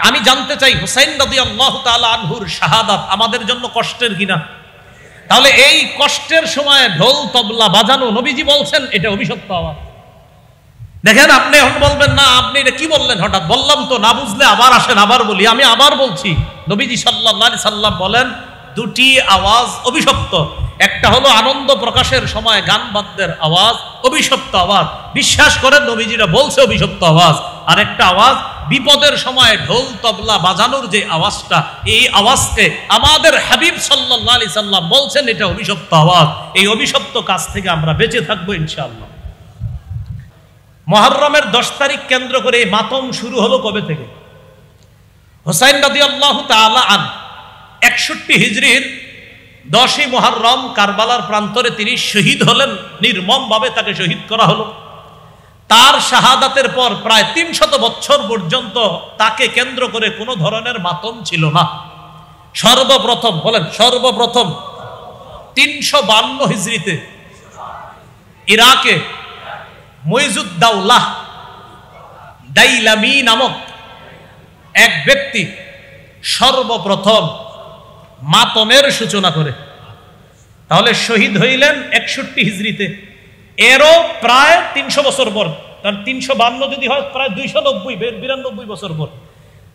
আমি জানতে চাই হুসাইন রাদিয়াল্লাহু তাআলা আনহুর শাহাদাত আমাদের জন্য কষ্টের কিনা? তাহলে এই কষ্টের সময় ঢোল তবলা বাজানো, নবীজি বলছেন এটা অভিশপ্ত আওয়াজ। দেখেন, আপনি এখন বলবেন না আপনি এটা কি বললেন হঠাৎ, বললাম তো, না বুঝলে আবার আসেন, আবার বলি, আমি আবার বলছি। নবীজি সাল্লাল্লাহু আলাইহি সাল্লাম বলেন দুটি আওয়াজ অভিশপ্ত। একটা হলো আনন্দ প্রকাশের সময় গান বাদ্যের আওয়াজ, অভিশপ্ত আওয়াজ, বিশ্বাস করেন নবীজিরা বলছে অভিশপ্ত আওয়াজ। আর একটা আওয়াজ বিপদের সময় ঢোল তবলা বাজানোর যে আওয়াজটা, এই আওয়াজকে আমাদের হাবিব সাল্লাল্লাহু আলাইহি সাল্লাম বলছেন এটা অভিশপ্ত আওয়াজ। এই অভিশপ্ত কাজ থেকে আমরা বেঁচে থাকবো ইনশাআল্লাহ। মুহররমের 10 তারিখ কেন্দ্র করে এই মাতম শুরু হলো কবে থেকে? হুসাইন রাদিয়াল্লাহু তাআলা আন 61 হিজরির 10ই মুহররম কারবালার প্রান্তরে তিনি শহীদ হলেন, নির্মমভাবে তাকে শহীদ করা হলো। তার শাহাদাতের পর প্রায় 300 বছর পর্যন্ত তাকে কেন্দ্র করে কোনো ধরনের মাতম ছিল না। সর্বপ্রথম বলেন, সর্বপ্রথম 352 হিজরিতে ইরাকে মুইজুদ্দাওলাহ দাইলামি নামক এক ব্যক্তি সর্বপ্রথম মাতমের সূচনা করে। তাহলে শহীদ হইলেন 61 হিজরিতে, এরও প্রায় 300 বছর পর। তার 352 যদি হয় প্রায় 290-92 বছর পর।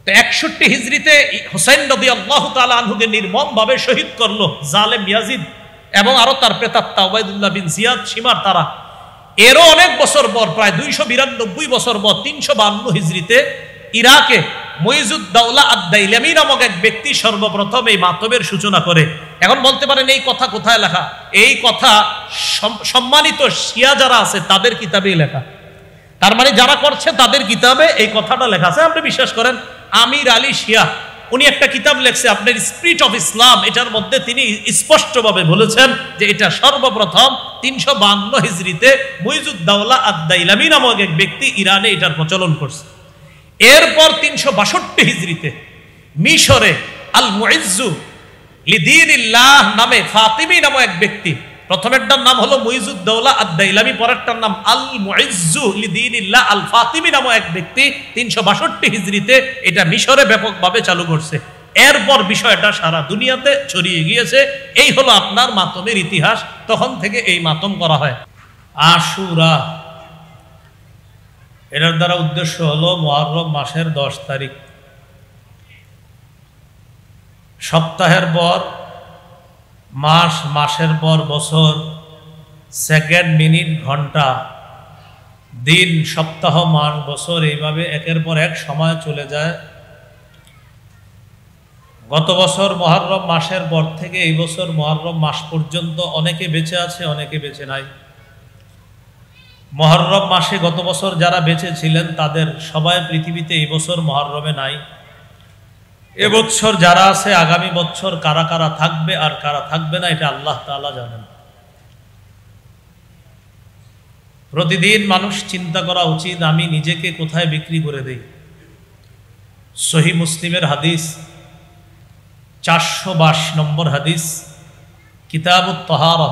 তো 61 হিজরিতে হুসাইন রাদিয়াল্লাহু তাআলা আনহুকে নির্মমভাবে শহীদ করলো জালেম ইয়াজিদ এবং আরো তার প্রেতাত্মা উবাইদুল্লাহ বিন জিয়াদ সীমার তারা। এরও অনেক বছর পর, প্রায় 292 বছর পর 352 হিজরিতে ইরাকে মুইজুদ্দাওলা আদ-দাইলামি নামক এক ব্যক্তি সর্বপ্রথম এই মাতমের সূচনা করে। এখন বলতে পারেন এই কথা কোথায় লেখা? এই কথা সম্মানিত শিয়া যারা আছে তাদের কিতাবেই লেখা। তার মানে যারা করছে তাদের কিতাবে এই কথাটা লেখা আছে। আপনি বিশ্বাস করেন, আমির আলী শিয়া উনি একটা কিতাব লেখছে আপনার স্পিরিট অফ ইসলাম, এটার মধ্যে তিনি স্পষ্টভাবে বলেছেন যে এটা সর্বপ্রথম 352 হিজরিতে মুইজুদ্দাওলা আদ-দাইলামি নামক এক ব্যক্তি ইরানে এটার প্রচলন করছে। এরপর 362 হিজরিতে মিশরে আল মুইজ্জু লিদীনিল্লাহ নামে ফাতিমি নামক এক ব্যক্তি, প্রথমেরটার নাম হলো মুইজুদ্দাওলা আদ-দাইলামি, পরেরটার নাম আল মুইজ্জু লিদীনিল্লাহ আল ফাতিমি নামক এক ব্যক্তি 362 হিজরিতে এটা মিশরে ব্যাপকভাবে চালু করছে। এরপর বিষয়টা সারা দুনিয়াতে ছড়িয়ে গিয়েছে। এই হলো আপনার মাতমের ইতিহাস। তখন থেকে এই মাতম করা হয়। আশুরা, এটার দ্বারা উদ্দেশ্য হলো মুহররম মাসের 10 তারিখ, সপ্তাহের পর মাস, মাসের পর বছর, সেকেন্ড, মিনিট, ঘন্টা, দিন, সপ্তাহ, মাস, বছর, এইভাবে একের পর এক সময় চলে যায়। গত বছর মুহররম মাসের পর থেকে এই বছর মুহররম মাস পর্যন্ত অনেকে বেঁচে আছে, অনেকে বেঁচে নাই। মুহররম মাসে গত বছর যারা বেঁচে ছিলেন তাদের সবাই পৃথিবীতে এই বছর মুহররমে নাই। এবছর যারা আছে আগামী বছর কারা কারা থাকবে আর কারা থাকবে না এটা আল্লাহ তাআলা জানেন। প্রতিদিন মানুষ চিন্তা করা উচিত আমি নিজেকে কোথায় বিক্রি করে দেই। সহিহ মুসলিমের হাদিস 422 নম্বর হাদিস, কিতাবুত তাহারা,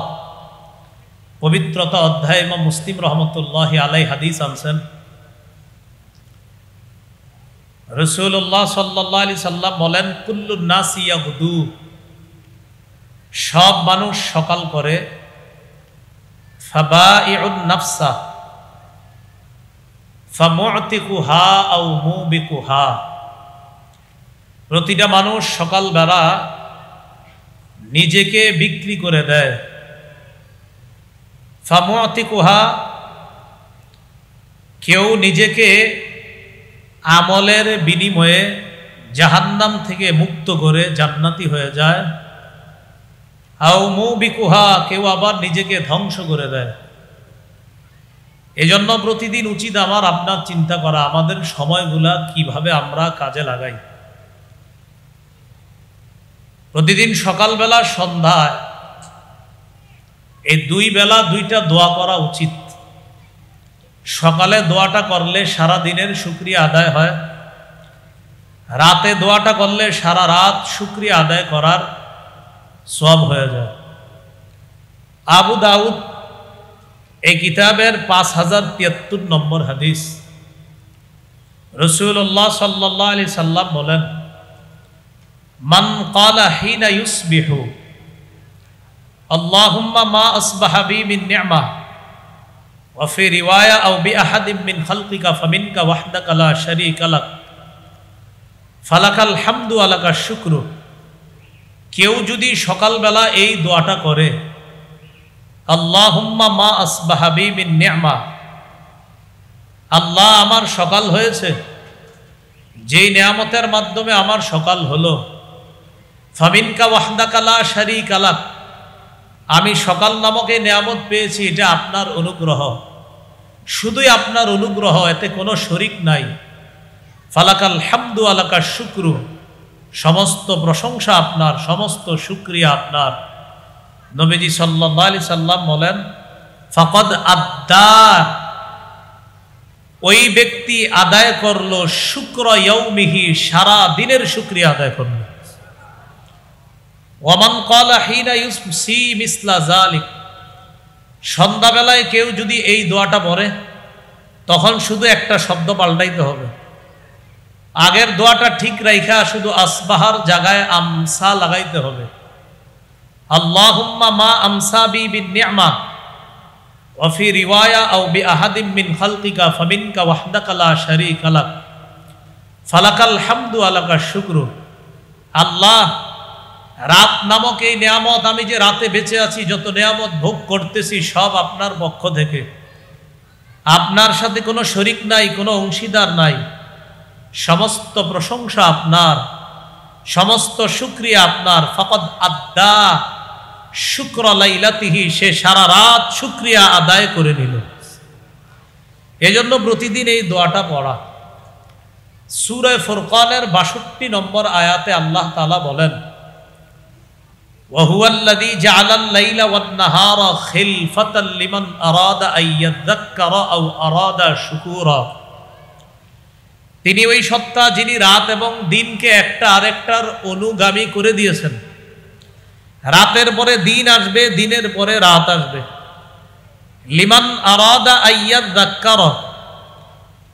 পবিত্রতা অধ্যায়, ইমাম মুসলিম রহমতুল্লাহি আলাইহি হাদিস আনছেন। রাসূলুল্লাহ সাল্লাল্লাহু আলাইহি সাল্লাম বলেন, কুল্লুন নাসি ইয়াগদু, সব মানুষ সকাল করে, ফাবাইউন নাফসা ফামুতিকুহা আও মুবিকুহা, প্রতিটা মানুষ সকালবেলা নিজেকে বিক্রি করে দেয়। ফামুতিকুহা, কেউ নিজেকে আমলের বিনিময়ে জাহান্নাম থেকে মুক্ত করে জান্নাতি হয়ে যায়। আও মুবিকুহা, কেউ আবার নিজেকে ধ্বংস করে দেয়। এজন্য প্রতিদিন উচিত আমার আপনার চিন্তা করা আমাদের সময়গুলা কিভাবে আমরা কাজে লাগাই। প্রতিদিন সকালবেলা সন্ধ্যায় এই 2 বেলা 2টা দোয়া করা উচিত। সকালে দোয়াটা করলে সারা দিনের শুকরিয়া আদায় হয়, রাতে দোয়াটা করলে সারা রাত শুকরিয়া আদায় করার সওয়াব হয়ে যায়। আবু দাউদ এই কিতাবের 5073 নম্বর হাদিস, রাসূলুল্লাহ সাল্লাল্লাহু আলাইহি সাল্লাম বলেন, মান ক্বালা হিনা ইউসবিহু আল্লাহুম্মা মা আসবাহা বি মিন নি'মা ওয়া ফি রিওয়ায়া আও বি আহাদিম মিন খালকিকা ফামিনকা ওয়াহদাকা লা শারীকা লাক ফালাকাল হামদু ওয়া লাকাশ শুকরু। কেউ যদি সকালবেলা এই দোয়াটা করে, আল্লাহুম্মা মা আসবাহা বি মিন নি'মা, আল্লাহ আমার সকাল হয়েছে, যেই নিয়ামতের মাধ্যমে আমার সকাল হলো, ফামিনকা ওয়াহদাকা লা শারীকা লাক, আমি সকাল নামক এই নিয়ামত পেয়েছি, এটা আপনার অনুগ্রহ, শুধুই আপনার অনুগ্রহ, এতে কোনো শরীক নাই। ফালাকাল হামদু ওয়া লাকাশ শুকরু, সমস্ত প্রশংসা আপনার, সমস্ত শুকরিয়া আপনার। নবীজি সাল্লাল্লাহু আলাইহি সাল্লাম বলেন, ফাকাদ আদ্দা, ওই ব্যক্তি আদায় করলো শুক্র ইয়াউমিহি, সারা দিনের শুকরিয়া আদায় করলো। ওয়ামান ক্বালা হিনা ইউসি মিসলা যালিক, সন্ধ্যাবেলায় কেউ যদি এই দোয়াটা পড়ে, তখন শুধু একটা শব্দ পাল্টাইতে হবে। আগের দোয়াটা ঠিক রাইখা শুধু আসবাহার জায়গায় আমসা লাগাইতে হবে। আল্লাহুম্মা মা আমসা বি বিন নি'মা ওয়া ফি রিওয়ায়া আও বি আহাদিম মিন খালকিকা ফামিনকা ওয়াহদাকা লা শারীকা লাক ফালাকাল হামদু ওয়া লাকাশ শুকরু। আল্লাহ, রাত নামক এই নিয়ামত, আমি যে রাতে বেঁচে আছি, যত নিয়ামত ভোগ করতেছি সব আপনার পক্ষ থেকে, আপনার সাথে কোনো শরীক নাই, কোনো অংশীদার নাই, সমস্ত প্রশংসা আপনার, সমস্ত শুকরিয়া আপনার। ফাকাদ আদ্দা শুক্র লাইলাতিহি, সে সারা রাত শুকরিয়া আদায় করে নিল। এজন্য প্রতিদিন এই দোয়াটা পড়া। সূরা ফুরকানের ৬২ নম্বর আয়াতে আল্লাহ তাআলা বলেন, ওয়া হুয়াল্লাযী জাআলাল লাইলা ওয়ান নাহারা খিলফাতাল লিমান আরাদা আইয়াযাক্কারা আও আরাদা শুকুরা। তিনি ওই সত্তা, যিনি রাত এবং দিনকে একটা আরেকটার অনুগামী করে দিয়েছেন। রাতের পরে দিন আসবে, দিনের পরে রাত আসবে। লিমান আরাদা আইয়াযাক্কারা,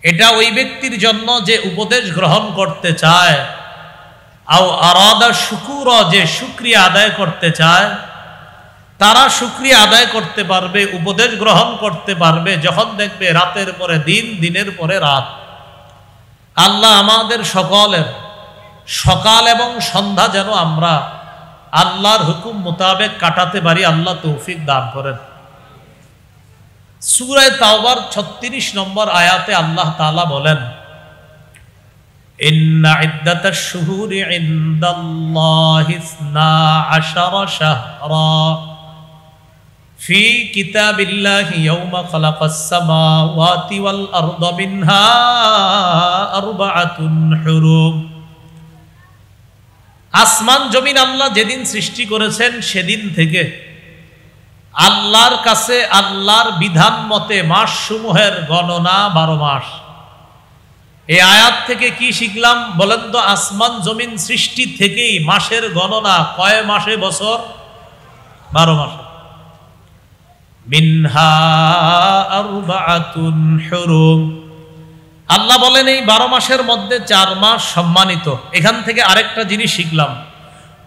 এটা ওই ব্যক্তির জন্য যে উপদেশ গ্রহণ করতে চায়, আও আরাদা শুকুরা, যে শুকরিয়া আদায় করতে চায়, তারা শুকরিয়া আদায় করতে পারবে, উপদেশ গ্রহণ করতে পারবে যখন দেখবে রাতের পরে দিন, দিনের পরে রাত। আল্লাহ আমাদের সকলের সকাল এবং সন্ধ্যা যেন আমরা আল্লাহর হুকুম মোতাবেক কাটাতে পারি, আল্লাহ তৌফিক দান করেন। সূরা তাওবার ৩৬ নম্বর আয়াতে আল্লাহ তাআলা বলেন, ইন্না ইদ্দাতাশ শুহুরি ইনদাল্লাহি 12 শাহরা ফি কিতাবিল্লাহি ইয়াওমা খালাকাস সামাওয়াতি ওয়াল আরদা মিনহা আরবাআতুন হুরুম। আসমান জমিন আল্লাহ যেদিন সৃষ্টি করেছেন, সেদিন থেকে আল্লাহর কাছে আল্লাহর বিধান মতে মাস সমূহের গণনা 12 মাস। এই আয়াত থেকে কি শিখলাম বলেন তো? আসমান জমিন সৃষ্টি থেকেই মাসের গণনা কয় মাসে বছর? 12 মাসে। মিনহা আরবাআতুন হুরুম, আল্লাহ বলেন এই 12 মাসের মধ্যে 4 মাস সম্মানিত। এখান থেকে আরেকটা জিনিস শিখলাম,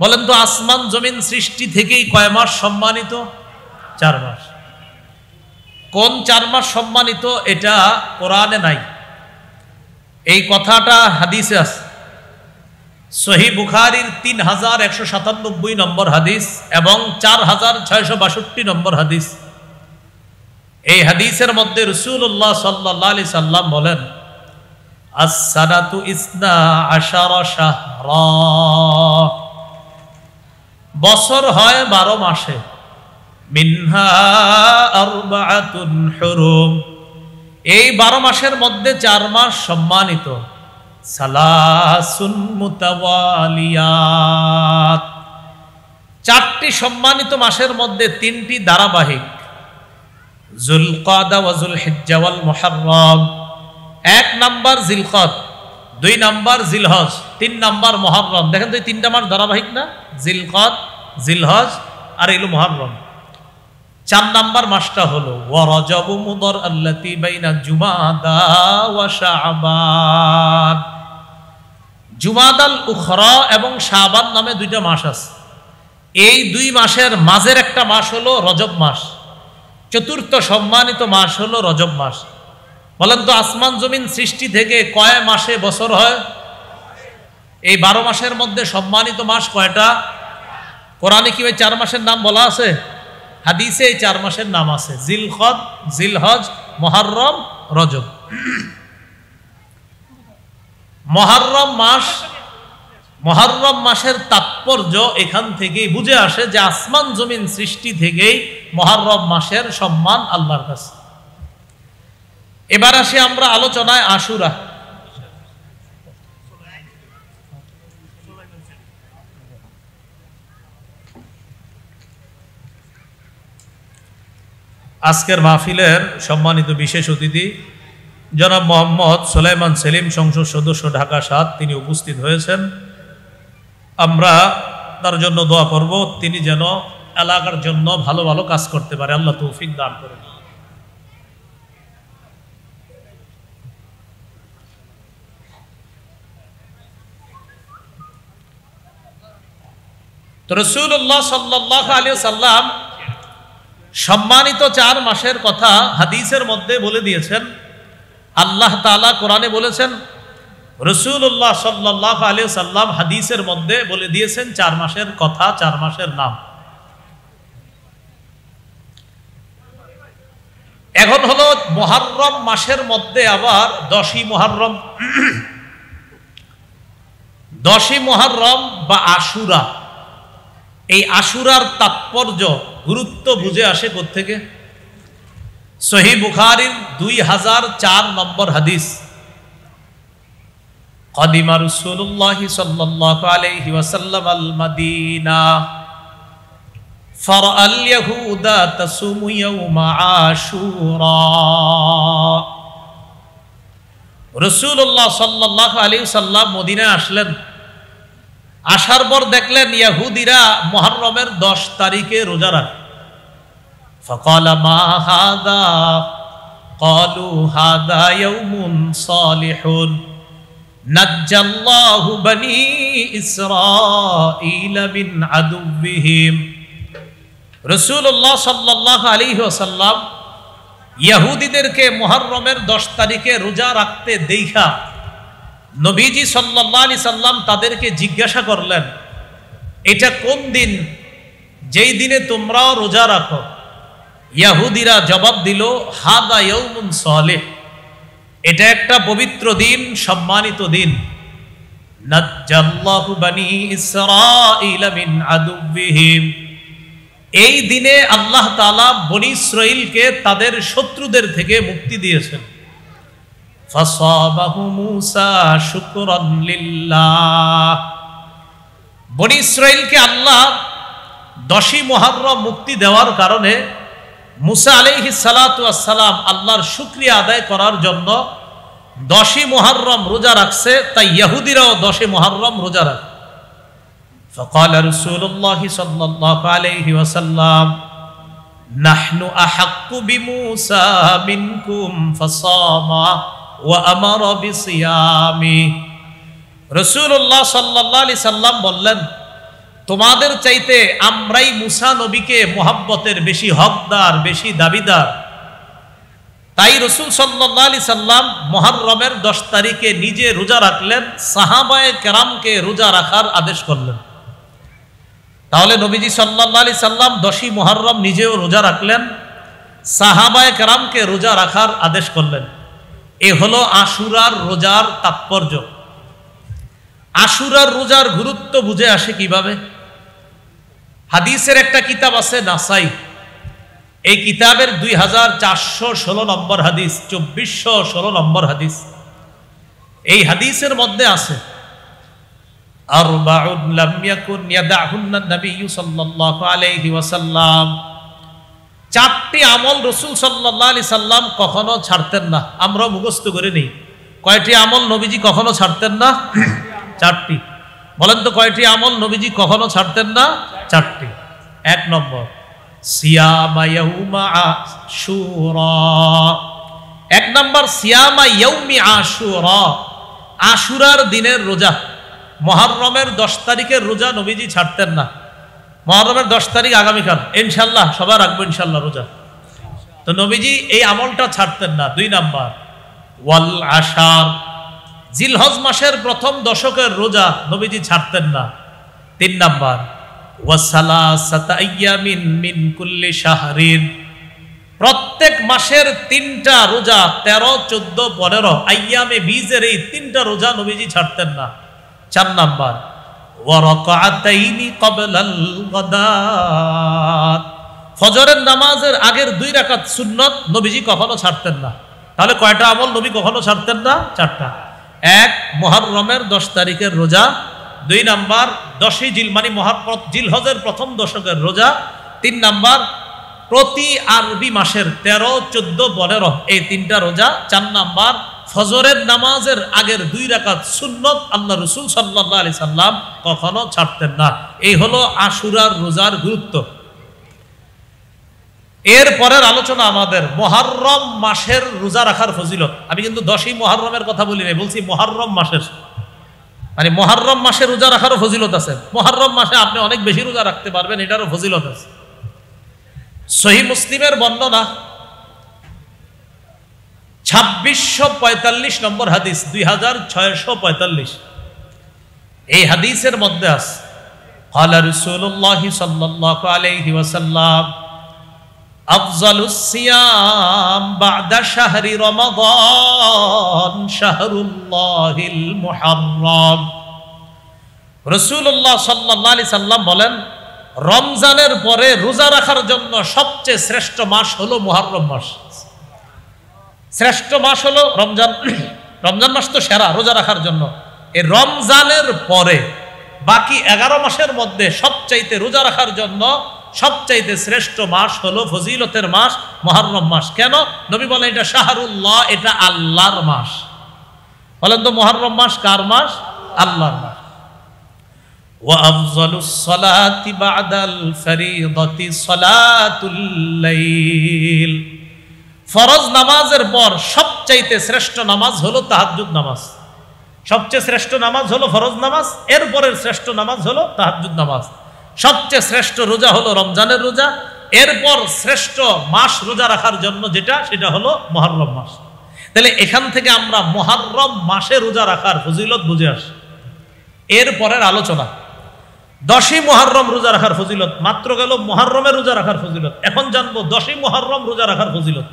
বলেন তো আসমান জমিন সৃষ্টি থেকেই কয় মাস সম্মানিত? 4 মাস। কোন 4 মাস সম্মানিত এটা কোরআনে নাই, এই কথাটা হাদিসে আছে। সহিহ বুখারীর 3197 নম্বর হাদিস এবং 4662 নম্বর হাদিস। এই হাদিসের মধ্যে রাসূলুল্লাহ সাল্লাল্লাহু আলাইহি সাল্লাম বলেন, আস-সানাতু 12 শাহরা, বছর হয় 12 মাসে। মিনহা আরবাআতুন হুরুম, এই 12 মাসের মধ্যে 4 মাস সম্মানিত। সালাসুন মুতাওয়ালিয়াত, 4টি সম্মানিত মাসের মধ্যে 3টি ধারাবাহিক। যুলকাদা ওয়া যুলহিজ্জা ওয়াল মুহররম, 1 নাম্বার জিলকদ, 2 নাম্বার জিলহজ, 3 নাম্বার মুহররম। দেখেন তো এই 3টা মাস ধারাবাহিক না? জিলকদ, জিলহজ আর এলো মুহররম। 4 নাম্বার মাসটা হলো ওয়ারজব মুদর আল্লাতী বাইনা জুমাদা ওয়া শাবান। জুমাদাল উখরা এবং শাবান নামে 2টা মাস আছে। এই 2 মাসের মাঝের একটা মাস হলো রজব মাস। চতুর্থ সম্মানিত মাস হলো রজব মাস। বলেন তো আসমান জমিন সৃষ্টি থেকে কয় মাসে বছর হয়? এই 12 মাসের মধ্যে সম্মানিত মাস কয়টা? কোরআনে কি ওই 4 মাসের নাম বলা আছে? হাদিসে এই 4 মাসের নাম আছে, জিলকদ, জিলহজ, মুহররম, রজব। মুহররম মাসের তাৎপর্য এখান থেকেই বুঝে আসে যে আসমান জমিন সৃষ্টি থেকেই মুহররম মাসের সম্মান আল্লাহর কাছে। এবার আসি আমরা আলোচনায় আশুরা। আজকের মাহফিলের সম্মানিত বিশেষ অতিথি জনাব মোহাম্মদ সুলাইমান সেলিম, সংসদ সদস্য ঢাকা 7, তিনি উপস্থিত হয়েছেন। আমরা তার জন্য দোয়া করব, তিনি যেন এলাকার জন্য ভালো ভালো কাজ করতে পারে, আল্লাহ তৌফিক দান করেন। তো রাসূলুল্লাহ সাল্লাল্লাহু আলাইহি ওয়াসাল্লাম সম্মানিত 4 মাসের কথা হাদিসের মধ্যে বলে দিয়েছেন। আল্লাহ তাআলা কোরআনে বলেছেন, রাসূলুল্লাহ সাল্লাল্লাহু আলাইহি ওয়াসাল্লাম হাদিসের মধ্যে বলে দিয়েছেন 4 মাসের কথা, 4 মাসের নাম। এখন হলো মুহররম মাসের মধ্যে আবার 10ই মুহররম, 10ই মুহররম বা আশুরা। এই আশুরার তাৎপর্য গুরুত্ব বুঝে আসে কোত্থেকে? সহিহ বুখারীর 2004 নম্বর হাদিস। কাদিমা রাসূলুল্লাহ সাল্লাল্লাহু আলাইহি ওয়াসাল্লাম আল মাদিনা ফারাআল ইয়াহুদা তাসুমু ইয়াওমা আশুরা। রাসূলুল্লাহ সাল্লাল্লাহু আলাইহি ওয়াসাল্লাম মদিনায় আসলেন। আসার পর দেখলেন ইহুদিরা মুহররমের 10 তারিখে রোজা রাখে। ফাকালা মা হাদা, ক্বালু হাদা ইয়াউমুন সালিহুন নাজ্জাল্লাহু বনি ইসরাঈল মিন আদুওয়িহিম। রাসূলুল্লাহ সাল্লাল্লাহু আলাইহি ওয়াসাল্লাম ইহুদিদেরকে মুহররমের 10 তারিখে রোজা রাখতে দেখা নবীজি সাল্লাল্লাহু আলাইহি সাল্লাম তাদেরকে জিজ্ঞাসা করলেন, এটা কোন দিন যেই দিনে তোমরাও রোজা রাখো? ইহুদিরা জবাব দিল, হাদা ইয়াউমুন সালিহ, এটা একটা পবিত্র দিন, সম্মানিত দিন। নাজ্জাল্লাহু বনি ইসরাঈল মিন আদুওয়িহিম, এই দিনে আল্লাহ তাআলা বনি ইসরাঈলকে তাদের শত্রুদের থেকে মুক্তি দিয়েছেন। ফাসাবাহু মূসা শুকরান লিল্লাহ, বনি ইসরাঈলকে আল্লাহ 10ই মুহররম মুক্তি দেওয়ার কারণে মূসা আলাইহিস সালাতু ওয়াস সালাম আল্লাহর শুকরিয়া আদায় করার জন্য 10ই মুহররম রোজা রাখছে। তাই ইহুদিরাও 10ই মুহররম রোজা রাখে। ফাকালা রাসূলুল্লাহ সাল্লাল্লাহু আলাইহি ওয়াসাল্লাম নাহনু আহাক্কু বিমূসা মিনকুম ফাসামা ওয়া আমারা বিসিয়ামি। রাসূলুল্লাহ সাল্লাল্লাহু আলাইহি সাল্লাম বললেন, তোমাদের চাইতে আমরাই মূসা নবীকে মুহাব্বতের বেশি হকদার, বেশি দাবিদার। তাই রাসূল সাল্লাল্লাহু আলাইহি সাল্লাম মুহররমের 10 তারিখে নিজে রোজা রাখলেন, সাহাবায়ে কেরামকে রোজা রাখার আদেশ করলেন। তাহলে নবীজি সাল্লাল্লাহু আলাইহি সাল্লাম 10ই মুহররম নিজেও রোজা রাখলেন, সাহাবায়ে কেরামকে রোজা রাখার আদেশ করলেন। এ হলো আশুরার রোজার তাৎপর্য। আশুরার রোজার গুরুত্ব বুঝে আসে কিভাবে? হাদিসের একটা কিতাব আছে নাসাই, এই কিতাবের 2416 নম্বর হাদিস, 2416 নম্বর হাদিস। এই হাদিসের মধ্যে আছে আরবাউন লাম ইয়াকুন ইয়াদাহুন্না নবী সাল্লাল্লাহু আলাইহি ওয়াসাল্লাম, 4টি আমল রাসূল সাল্লাল্লাহু আলাইহি সাল্লাম কখনো ছাড়তেন না। আমরা মুখস্থ করে নেই, কয়টি আমল নবীজি কখনো ছাড়তেন না? 4টি। বলেন তো কয়টি আমল নবীজি কখনো ছাড়তেন না? 4টি। 1 নম্বর, সিয়ামা ইয়াউমা আশুরা। এক নাম্বার সিয়ামা ইয়াউমি আশুরা, আশুরার দিনের রোজা। মুহররমের 10 তারিখের রোজা নবীজি ছাড়তেন না। মুহররমের 10 তারিখ আগামীকাল, ইনশাআল্লাহ সবার রাখবো ইনশাআল্লাহ রোজা। তো নবীজি এই আমলটা ছাড়তেন না। 2 নাম্বার ওয়াল আশার, জিলহজ মাসের প্রথম দশকের রোজা নবীজি ছাড়তেন না। 3 নাম্বার ওয়াসালাসাতা আইয়ামিন মিন কুল্লি শাহরিন, প্রত্যেক মাসের 3টা রোজা 13, 14, 15 আইয়ামে বীজের এই 3টা রোজা নবীজি ছাড়তেন না। 4 নাম্বার ওয়া রাকাতাইনি ক্বাবলাল গাদাত, ফজরের নামাজের আগের 2 রাকাত সুন্নত নবীজি কখনো ছাড়তেন না। তাহলে কয়টা আমল নবী কখনো ছাড়তেন না? 4টা। 1 মুহররমের 10 তারিখের রোজা, 2 নাম্বার 10ই জিলহজের প্রথম দশকের রোজা, 3 নাম্বার প্রতি আরবি মাসের 13, 14, 15 এই 3টা রোজা, 4 নাম্বার ফজরের নামাজের আগের 2 রাকাত সুন্নত আল্লাহ রাসূল সাল্লাল্লাহু আলাইহি সাল্লাম কখনো ছাড়তেন না। এই হলো আশুরার রোজার গুরুত্ব। এর পরের আলোচনা আমাদের মুহররম মাসের রোজা রাখার ফজিলত। আমি কিন্তু 10ই মুহররমের কথা বলি নাই, বলছি মুহররম মাসের, মানে মুহররম মাসে রোজা রাখারও ফজিলত আছে। মুহররম মাসে আপনি অনেক বেশি রোজা রাখতে পারবেন, এটারও ফজিলত আছে। সহিহ মুসলিমের বর্ণনা 2645 নম্বর হাদিস, 2645, এই হাদিসের মধ্যে আছে ক্বালা রাসূলুল্লাহ সাল্লাল্লাহু আলাইহি ওয়াসাল্লাম আফজালুস সিয়াম বা'দা শাহরি রমাদান শাহরুল্লাহিল মুহাররম। রাসূলুল্লাহ সাল্লাল্লাহু আলাইহি সাল্লাম বলেন, রমজানের পরে রোজা রাখার জন্য সবচেয়ে শ্রেষ্ঠ মাস হলো মুহররম মাস। শ্রেষ্ঠ মাস হলো রমজান। রমজান মাস তো সেরা রোজা রাখার জন্য। এই রমজানের পরে বাকি 11 মাসের মধ্যে সবচাইতে রোজা রাখার জন্য সবচাইতে শ্রেষ্ঠ মাস হলো ফজিলতের মাস মুহররম মাস। কেন? নবী বলেন এটা শাহরুল্লাহ, এটা আল্লাহর মাস। বলেন তো মুহররম মাস কার মাস? আল্লাহর মাস। ওয়া আফজালুস সালাতি বা'দাল ফরিদাতি সালাতুল লাইল, ফরজ নামাজের পর সবচাইতে শ্রেষ্ঠ নামাজ হলো তাহাজ্জুদ নামাজ। সবচেয়ে শ্রেষ্ঠ নামাজ হলো ফরজ নামাজ, এরপরের শ্রেষ্ঠ নামাজ হলো তাহাজ্জুদ নামাজ। সবচেয়ে শ্রেষ্ঠ রোজা হলো রমজানের রোজা, এরপর শ্রেষ্ঠ মাস রোজা রাখার জন্য যেটা, সেটা হলো মুহররম মাস। তাহলে এখান থেকে আমরা মুহররম মাসে রোজা রাখার ফজিলত বুঝে আসি। এরপরের আলোচনা 10ই মুহররম রোজা রাখার ফজিলত। মাত্র গেল মুহররমের রোজা রাখার ফজিলত, এখন জানবো 10ই মুহররম রোজা রাখার ফজিলত।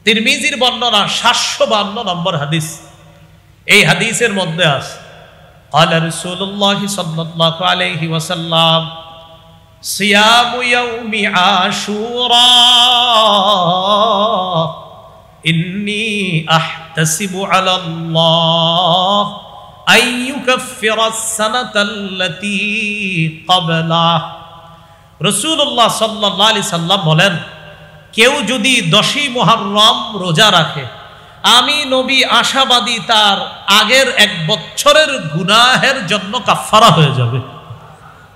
তিরমিজির বর্ণনা 752 নম্বর হাদিস, এই হাদিসের মধ্যে আছে ক্বালা রাসূলুল্লাহ সাল্লাল্লাহু আলাইহি ওয়াসাল্লাম সিয়ামু ইয়াউমি আশুরা ইন্নী আহতাসিবু আলাল্লাহ আইয়ুকাফিরাস সানাতাল্লাতী ক্বাবলাহ। রাসূলুল্লাহ সাল্লাল্লাহু আলাইহি সাল্লাম বলেন, কেউ যদি 10ই মুহররম রোজা রাখে, আমি নবী আশাবাদী তার আগের 1 বছরের গুনাহের জন্য কাফারা হয়ে যাবে।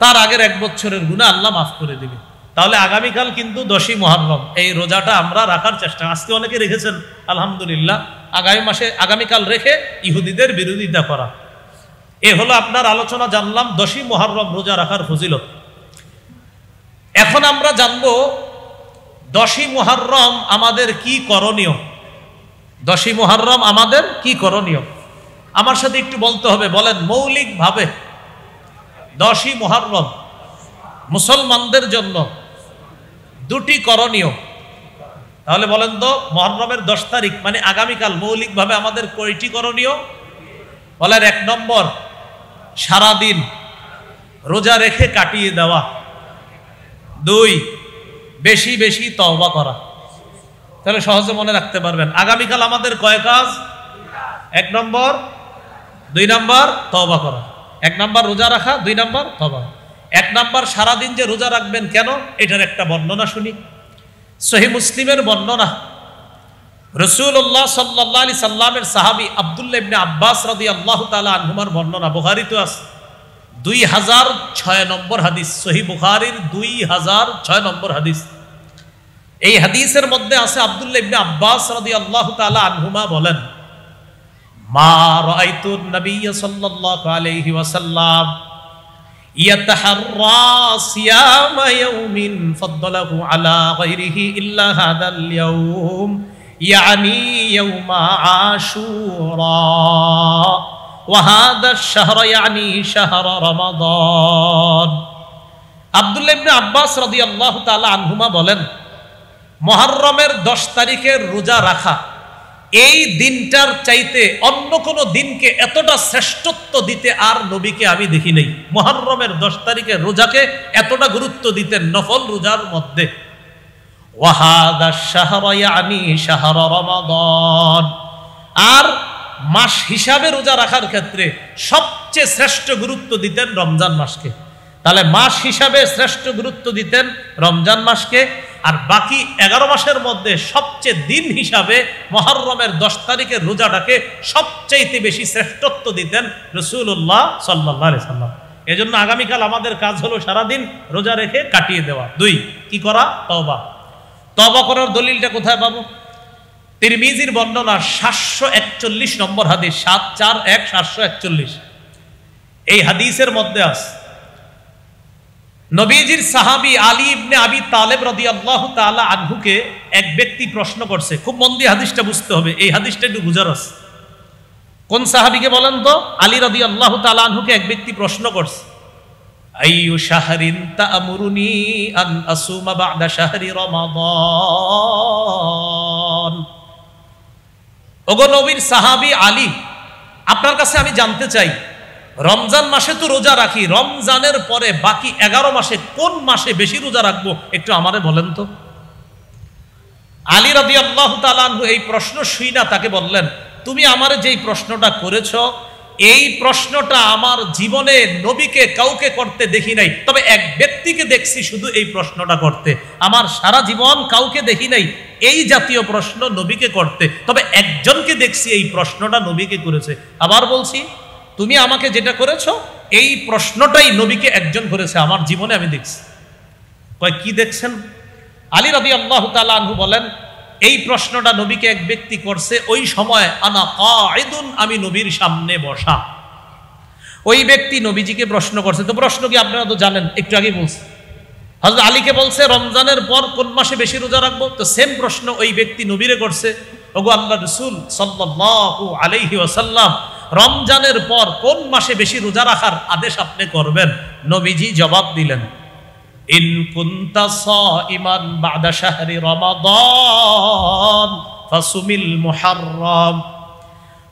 তার আগের 1 বছরের গুনাহ আল্লাহ মাফ করে দিবে। তাহলে আগামীকাল কিন্তু 10ই মুহররম, এই রোজাটা আমরা রাখার চেষ্টা, আজকে অনেকে রেখেছেন আলহামদুলিল্লাহ, আগামীকাল রেখে ইহুদিদের বিরোধিতা করা। এ হলো আপনার আলোচনা, জানলাম 10ই মুহররম রোজা রাখার ফজিলত। এখন আমরা জানবো 10ই মুহররম আমাদের কি করণীয়। 10ই মুহররম আমাদের কি করণীয়? আমার সাথে একটু বলতে হবে, বলেন মৌলিকভাবে 10ই মুহররম মুসলমানদের জন্য 2টি করণীয়। তাহলে বলেন তো, মুহররমের 10 তারিখ মানে আগামীকাল মৌলিকভাবে আমাদের কয়টি করণীয়? বলেন 1 নম্বর, সারাদিন রোজা রেখে কাটিয়ে দেওয়া। 2, বেশি বেশি তওবা করা। তাহলে সহজে মনে রাখতে পারবেন আগামীকাল আমাদের কয় কাজ? 1 নম্বর, 2 নম্বর তওবা করা। 1 নম্বর রোজা রাখা, 2 নম্বর তওবা। 1 নম্বর সারাদিন যে রোজা রাখবেন কেন, এটার একটা বর্ণনা শুনি। সহিহ মুসলিমের বর্ণনা, রাসূলুল্লাহ সাল্লাল্লাহু আলাইহি সাল্লামের সাহাবী আব্দুল্লাহ ইবনে আব্বাস রাদিয়াল্লাহু তাআলা আনহুমার বর্ণনা, বুখারীতে আছে 2006 নম্বর হাদিস, সহিহ বুখারীর 2006 নম্বর হাদিস। এই হাদিসের মধ্যে আছে আব্দুল্লাহ ইবনে আব্বাস রাদিয়াল্লাহু তাআলা আনহুমা বলেন, মা রাআইতু নবিয়্য সাল্লাল্লাহু আলাইহি ওয়াসাল্লাম ইয়াতাহাররা সিয়ামা ইয়াউমিন ফাদ্দালাহু আলা গায়রিহি ইল্লা হাদাল ইয়াউম ইয়ানি ইয়াউমা আশুরা ওয়া হাদাশ শাহর ইয়ানি শাহর রমাদান। আব্দুল্লাহ ইবনে আব্বাস রাদিয়াল্লাহু তাআলা আনহুমা বলেন, মুহররমের 10 তারিখের রোজা রাখা এই দিনটার চাইতে অন্য কোনো দিনকে এতটা শ্রেষ্ঠত্ব দিতে আর নবীকে আমি দেখি নাই। মুহররমের 10 তারিখের রোজাকে এতটা গুরুত্ব দিতেন নফল রোজার মধ্যে। ওয়াহাদা শাহর ইয়ানি শাহর রমাদান, আর মাস হিসাবে রোজা রাখার ক্ষেত্রে সবচেয়ে শ্রেষ্ঠ গুরুত্ব দিতেন রমজান মাসকে। তাহলে মাস হিসাবে শ্রেষ্ঠ গুরুত্ব দিতেন রমজান মাসকে, আর বাকি 11 মাসের মধ্যে সবচেয়ে দিন হিসাবে মুহররমের 10 তারিখের রোজাটাকে সবচাইতে বেশি শ্রেষ্ঠত্ব দিতেন রাসূলুল্লাহ সাল্লাল্লাহু আলাইহি সাল্লাম। এজন্য আগামীকাল আমাদের কাজ হলো সারাদিন রোজা রেখে কাটিয়ে দেওয়া। 2, কি করা? তওবা। তওবা করার দলিলটা কোথায় পাবো? তিরমিজির বর্ণনা 741 নম্বর হাদিস, 741 741। এই হাদিসের মধ্যে আছে নবীজির সাহাবী আলী ইবনে আবি তালেব রাদিয়াল্লাহু তাআলা আনহুকে এক ব্যক্তি প্রশ্ন করছে। খুব মন দিয়ে হাদিসটা বুঝতে হবে, এই হাদিসটা একটু বুঝার আছে। কোন সাহাবীকে বলেন তো? আলী রাদিয়াল্লাহু তাআলা আনহুকে এক ব্যক্তি প্রশ্ন করছে, আইয়ু শাহরিন তা'মুরুনি আন আসুমা বা'দা শাহরি রমাদান। ওগো নবীর সাহাবী আলী, আপনার কাছে আমি জানতে চাই, রমজান মাসে তো রোজা রাখি, রমজানের পরে বাকি 11 মাসে কোন মাসে বেশি রোজা রাখবো একটু আমারে বলেন তো। আলী রাদিয়াল্লাহু তাআলা আনহু এই প্রশ্ন শুইনা তাকে বললেন, তুমি আমারে যেই প্রশ্নটা করেছো এই প্রশ্নটা আমার জীবনে নবীকে কাউকে করতে দেখি নাই, তবে এক ব্যক্তিকে দেখছি শুধু এই প্রশ্নটা করতে। আমার সারা জীবন কাউকে দেখি নাই এই জাতীয় প্রশ্ন নবীকে করতে, তবে একজনকে দেখছি এই প্রশ্নটা নবীকে করেছে। আবার বলছি, তুমি আমাকে যেটা করেছো এই প্রশ্নটাই নবীকে একজন করেছে আমার জীবনে আমি দেখছি। কয় কি দেখছেন? আলী রাদিয়াল্লাহু তাআলা আনহু বলেন, এই প্রশ্নটা নবীকে এক ব্যক্তি করছে ওই সময় আনা কাঈদুন, আমি নবীর সামনে বসা। ওই ব্যক্তি নবীজিকে প্রশ্ন করছে। তো প্রশ্ন কি আপনারা তো জানেন, একটু আগে বলছি। হযরত আলীকে বলছে রমজানের পর কোন মাসে বেশি রোজা রাখবো, তো সেম প্রশ্ন ওই ব্যক্তি নবীরে করছে, ওগো আল্লাহর রাসূল সাল্লাল্লাহু আলাইহি ওয়াসাল্লাম, রমজানের পর কোন মাসে বেশি রোজা রাখার আদেশ আপনি করবেন? নবীজি জবাব দিলেন, ইন কুনতা সাইমান বা'দা শাহরি রমাদান ফাসুমিল মুহররম।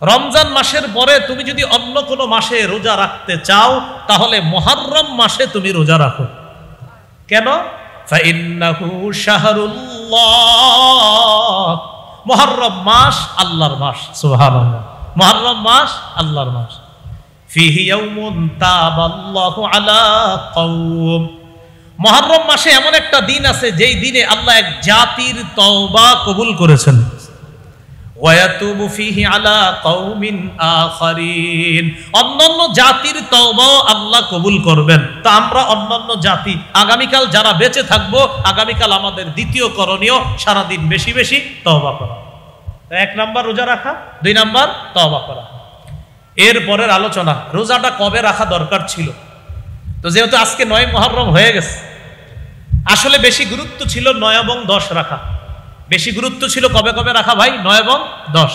রমজান মাসের পরে তুমি যদি অন্য কোনো মাসে রোজা রাখতে চাও তাহলে মুহররম মাসে তুমি রোজা রাখো। কেন? ফাইন্নাহু শাহরুল্লাহ, মুহররম মাস আল্লাহর মাস। সুবহানাল্লাহ, মুহররম মাস আল্লাহর মাস। ফিহি ইয়াউমুন তাবাল্লাহু আলা কওম, মুহররম মাসে এমন একটা দিন আছে যেই দিনে আল্লাহ এক জাতির তওবা কবুল করেছেন। ওয়ায়াতুবু ফিহি আলা কওমিন আখারিন, অন্যান্য জাতির তওবাও আল্লাহ কবুল করবেন। তো আমরা অন্যান্য জাতি আগামীকাল যারা বেঁচে থাকবো, আগামীকাল আমাদের দ্বিতীয় করণীয় সারাদিন বেশি বেশি তওবা করা। 1 নাম্বার রোজা রাখা, 2 নাম্বার তওবা করা। এরপরের আলোচনা, রোজাটা কবে রাখা দরকার ছিল? তো যেহেতু আজকে 9 মুহররম হয়ে গেছে, আসলে বেশি গুরুত্ব ছিল 9 এবং 10 রাখা। বেশি গুরুত্ব ছিল কবে কবে রাখা ভাই? 9 এবং 10।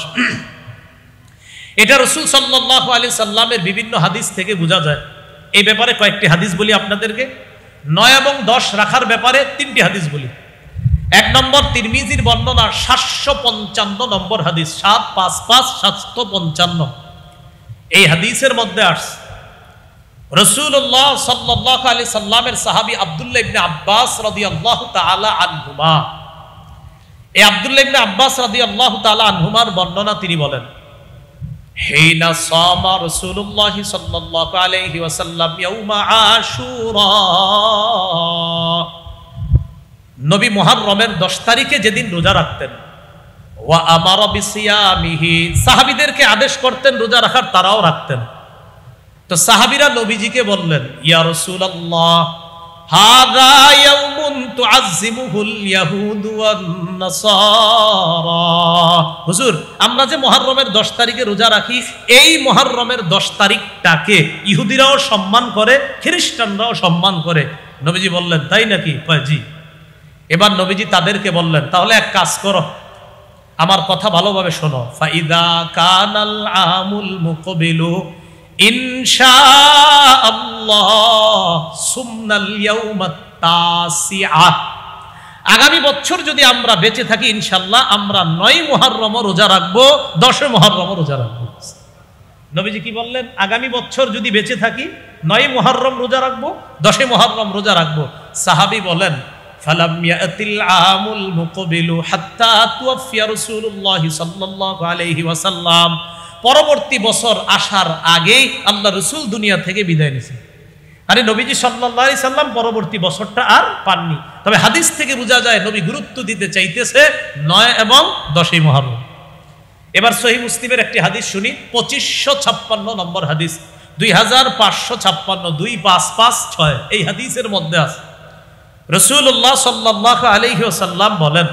এটা রাসূল সাল্লাল্লাহু আলাইহি সাল্লামের বিভিন্ন হাদিস থেকে বোঝা যায়। এই ব্যাপারে কয়েকটি হাদিস বলি আপনাদেরকে। 9 এবং 10 রাখার ব্যাপারে 3টি হাদিস বলি। 1 নম্বর তিরমিজির বর্ণনা 755 নম্বর হাদিস, 755 755। এই হাদিসের মধ্যে আসছে রাসূলুল্লাহ সাল্লাল্লাহু আলাইহি সাল্লামের সাহাবী আব্দুল্লাহ ইবনে আব্বাস রাদিয়াল্লাহু তাআলা আনহুমা, এই আব্দুল্লাহ ইবনে আব্বাস রাদিয়াল্লাহু তাআলা আনহুমার বর্ণনা তিনি বলেন, হিনা সামা রাসূলুল্লাহ সাল্লাল্লাহু আলাইহি ওয়াসাল্লাম ইয়াউমা আশুরা, নবী মুহররমের 10 তারিখে যেদিন রোজা রাখতেন, ওয়া আমারা বিসিয়ামিহি, সাহাবীদেরকে আদেশ করতেন রোজা রাখার, তারাও রাখতেন। তো সাহাবীরা নবীজিকে বললেন, ইয়া রাসূলুল্লাহ, হাযা ইয়াউমুন তুআযযিমুহুল ইয়াহুদ ওয়ান নাসারা। হুজুর, আমরা যে মুহররমের 10 তারিখে রোজা রাখি, এই মুহররমের 10 তারিখটাকে ইহুদিরাও সম্মান করে, খ্রিস্টানরাও সম্মান করে। নবীজি বললেন, তাই নাকি? জি। এবার নবীজি তাদেরকে বললেন, তাহলে এক কাজ করো, আমার কথা ভালোভাবে শোনো। ফাইদা কানাল আমুল মুকবিলু ইনশাআল্লাহ সুমনাল ইয়াউমাত তাসিআ। আগামী বছর যদি আমরা বেঁচে থাকি, ইনশাআল্লাহ আমরা 9 মুহররম রোজা রাখবো, 10 মুহররম রোজা রাখবো। নবীজি কি বললেন? আগামী বছর যদি বেঁচে থাকি 9 মুহররম রোজা রাখবো, 10 মুহররম রোজা রাখবো। সাহাবী বলেন, ফালাম ইয়াতিল আমুল মুকবিলু হাত্তা তুওয়াফিয়া রাসূলুল্লাহ সাল্লাল্লাহু আলাইহি ওয়াসাল্লাম। পরবর্তী বছর আসার আগেই আল্লাহ রাসূল দুনিয়া থেকে বিদায় নিয়েছেন। আরে নবীজি সাল্লাল্লাহু আলাইহি সাল্লাম পরবর্তী বছরটা আর পাননি। তবে হাদিস থেকে বোঝা যায় নবী গুরুত্ব দিতে চাইতেছে 9 এবং 10 মুহররম। এবার সহিহ মুসলিমের একটি হাদিস শুনি, 2556 নম্বর হাদিস, 2556, 2556। এই হাদিসের মধ্যে আছে রাসূলুল্লাহ সাল্লাল্লাহু আলাইহি ওয়াসাল্লাম বলেন,